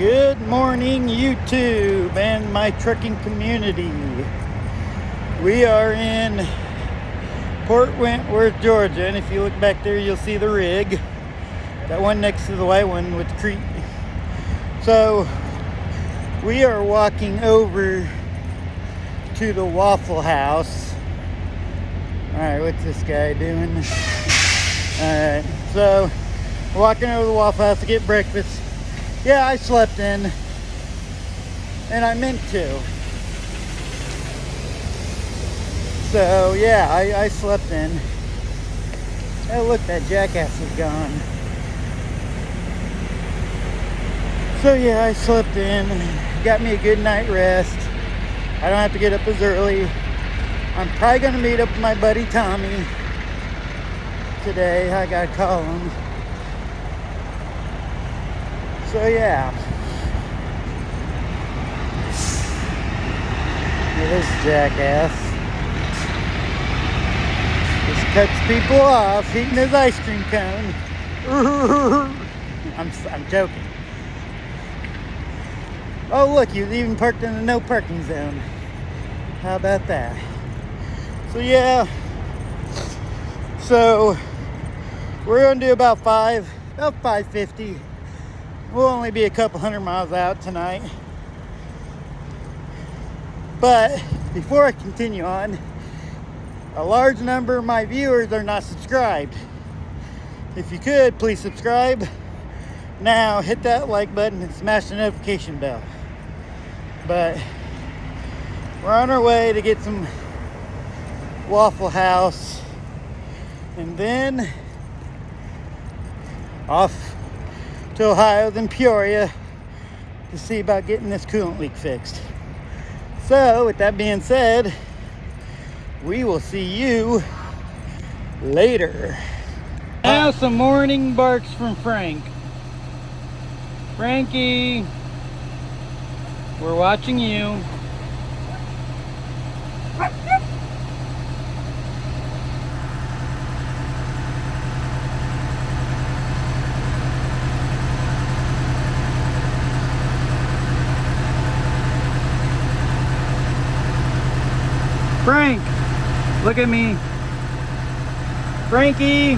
Good morning, YouTube and my trucking community. We are in Port Wentworth, Georgia, and if you look back there, you'll see the rig. That one next to the white one with Crete. So, we are walking over to the Waffle House. Alright, what's this guy doing? Alright, so, walking over to the Waffle House to get breakfast. Yeah, I slept in, and I meant to. So, yeah, I slept in. Oh, look, that jackass is gone. So, yeah, I slept in, got me a good night rest. I don't have to get up as early. I'm probably going to meet up with my buddy Tommy today. I got to call him. So yeah, this jackass just cuts people off eating his ice cream cone. I'm joking. Oh look, he was even parked in the no parking zone. How about that? So yeah, so we're gonna do about 550. We'll only be a couple hundred miles out tonight. But before I continue on, a large number of my viewers are not subscribed. If you could, please subscribe. Now hit that like button and smash the notification bell. But we're on our way to get some Waffle House and then off to Ohio, then Peoria to see about getting this coolant leak fixed. So with that being said, we will see you later. Now some morning barks from Frank. Frankie, we're watching you. Frank, look at me. Frankie.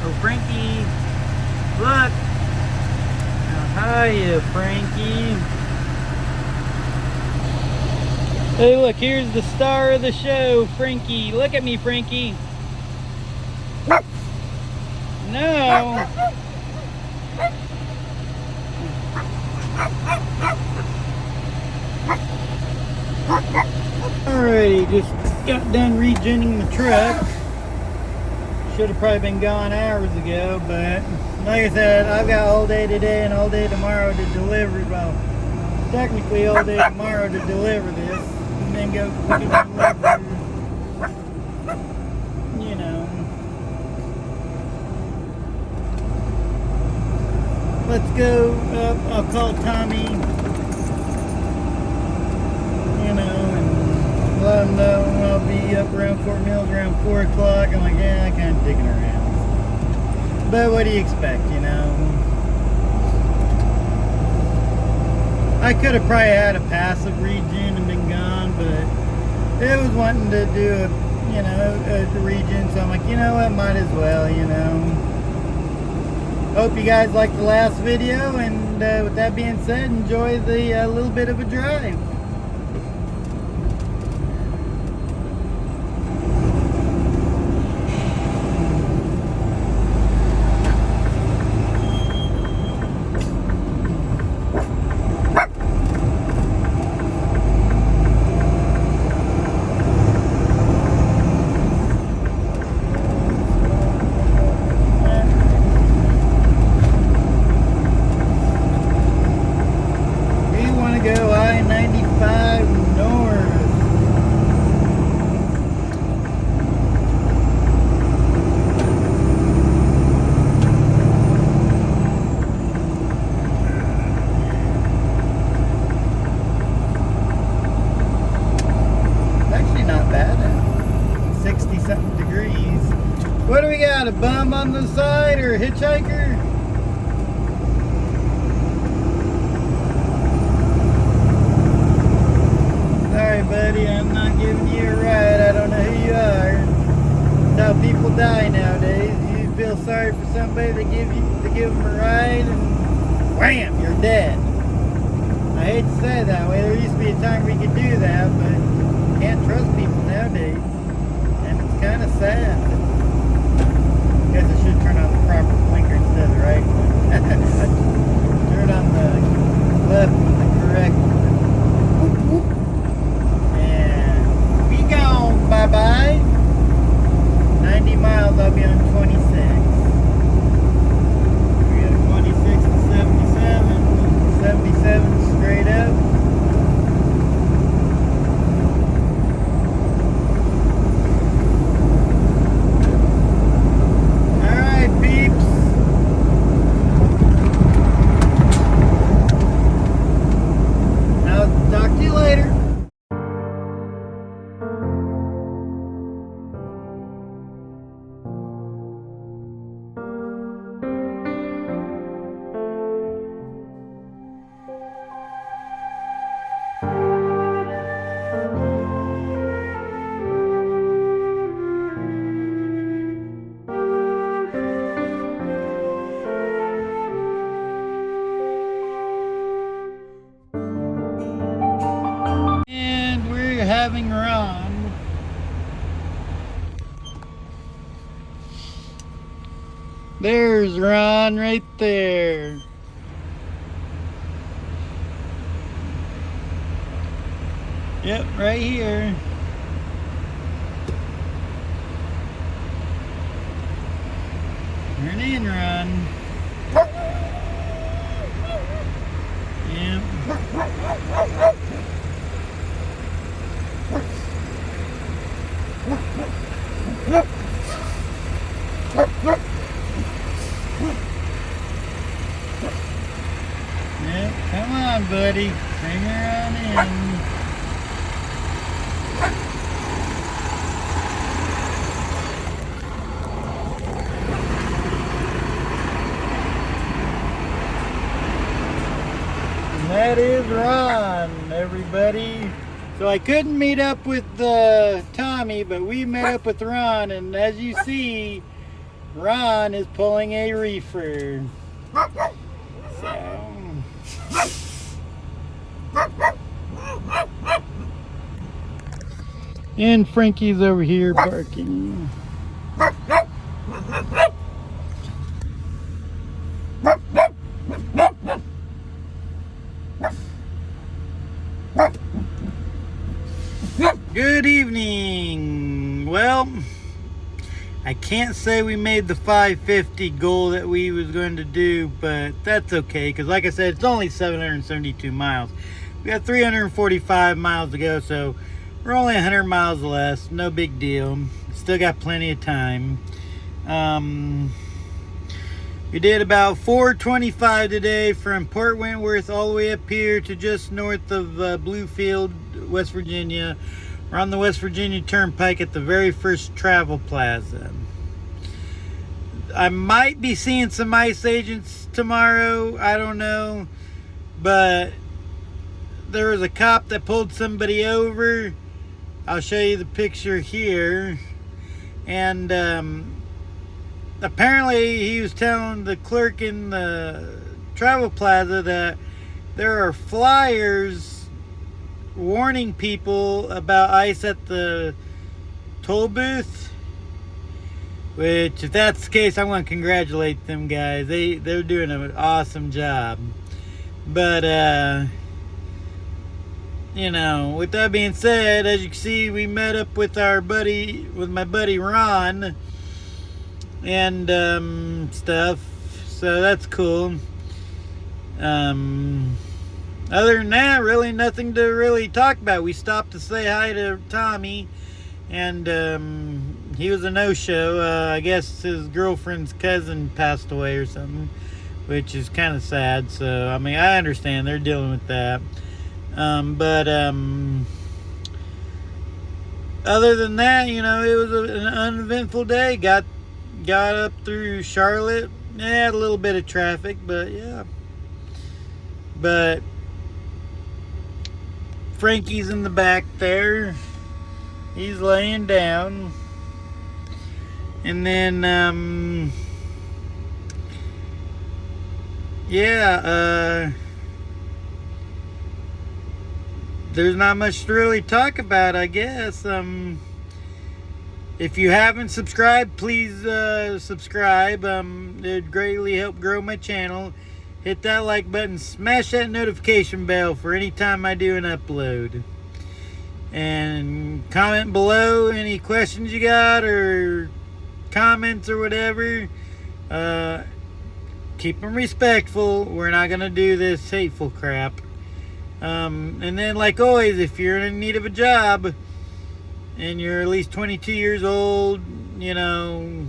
Oh, Frankie. Look. How hiya, Frankie. Hey, look, here's the star of the show, Frankie. Look at me, Frankie. No. Alrighty, just got done regenning the truck. Should have probably been gone hours ago, but like I said, I've got all day today and all day tomorrow to deliver. Well, technically all day tomorrow to deliver this, and then go pick it up later. You know. Let's go up. I'll call Tommy. Let them know I'll be up around Fort Mills around 4 o'clock. I'm like, yeah, I kind of digging around. But what do you expect, you know? I could have probably had a passive regen and been gone, but it was wanting to do a regen, so I'm like, you know what, might as well, you know. Hope you guys liked the last video, and with that being said, enjoy the little bit of a drive. Go I-95 north. It's actually not bad. 60-something degrees. What do we got? A bum on the side or a hitchhiker? wham, you're dead. I hate to say it that way. There used to be a time we could do that, but you can't trust people nowadays. And it's kind of sad. I guess I should turn on the proper blinker instead of the right one. Turn on the left with the correct one. And be gone, bye-bye. 90 miles, I'll be on 26. We got 26 to 77. 77 straight up. Alright, peeps. I'll talk to you later. Having Ron. There's Ron right there. Yep, right here. Turn in, Ron. Yep. Yep, come on, buddy. Bring her on in. And that is Ron, everybody. So I couldn't meet up with Tommy, but we met up with Ron, and as you see, Ron is pulling a reefer. So. And Frankie's over here barking. Good evening. Well, I can't say we made the 550 goal that we was going to do, but that's okay, because like I said, it's only 772 miles. We got 345 miles to go, so we're only 100 miles less. No big deal. Still got plenty of time. We did about 425 today from Port Wentworth all the way up here to just north of Bluefield, West Virginia. We're on the West Virginia Turnpike at the very first travel plaza. I might be seeing some ICE agents tomorrow. I don't know. But there was a cop that pulled somebody over. I'll show you the picture here. And apparently he was telling the clerk in the travel plaza that there are flyers warning people about ICE at the toll booth. Which, if that's the case, I want to congratulate them guys. They're doing an awesome job. But you know, with that being said, as you can see, we met up with my buddy Ron and stuff. So that's cool. Other than that, really nothing to really talk about. We stopped to say hi to Tommy, and he was a no-show. I guess his girlfriend's cousin passed away or something, which is kind of sad. So, I mean, I understand they're dealing with that. But other than that, you know, it was an uneventful day. Got up through Charlotte. Had a little bit of traffic, but yeah. But Frankie's in the back there. He's laying down. And then yeah, there's not much to really talk about, I guess. If you haven't subscribed, please subscribe. It'd greatly help grow my channel. Hit that like button, smash that notification bell for any time I do an upload. And comment below any questions you got or comments or whatever. Keep them respectful. We're not going to do this hateful crap. And then, like always, if you're in need of a job and you're at least 22 years old, you know,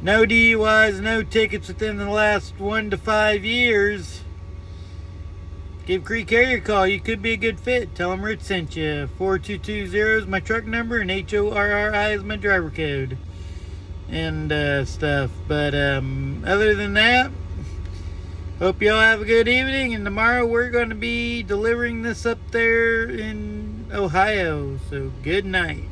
no DUIs, no tickets within the last 1 to 5 years, give Crete Carrier a call. You could be a good fit. Tell them Rich sent you. 4220 is my truck number, and HORRI is my driver code. And stuff. But other than that, hope y'all have a good evening. And tomorrow we're going to be delivering this up there in Ohio. So good night.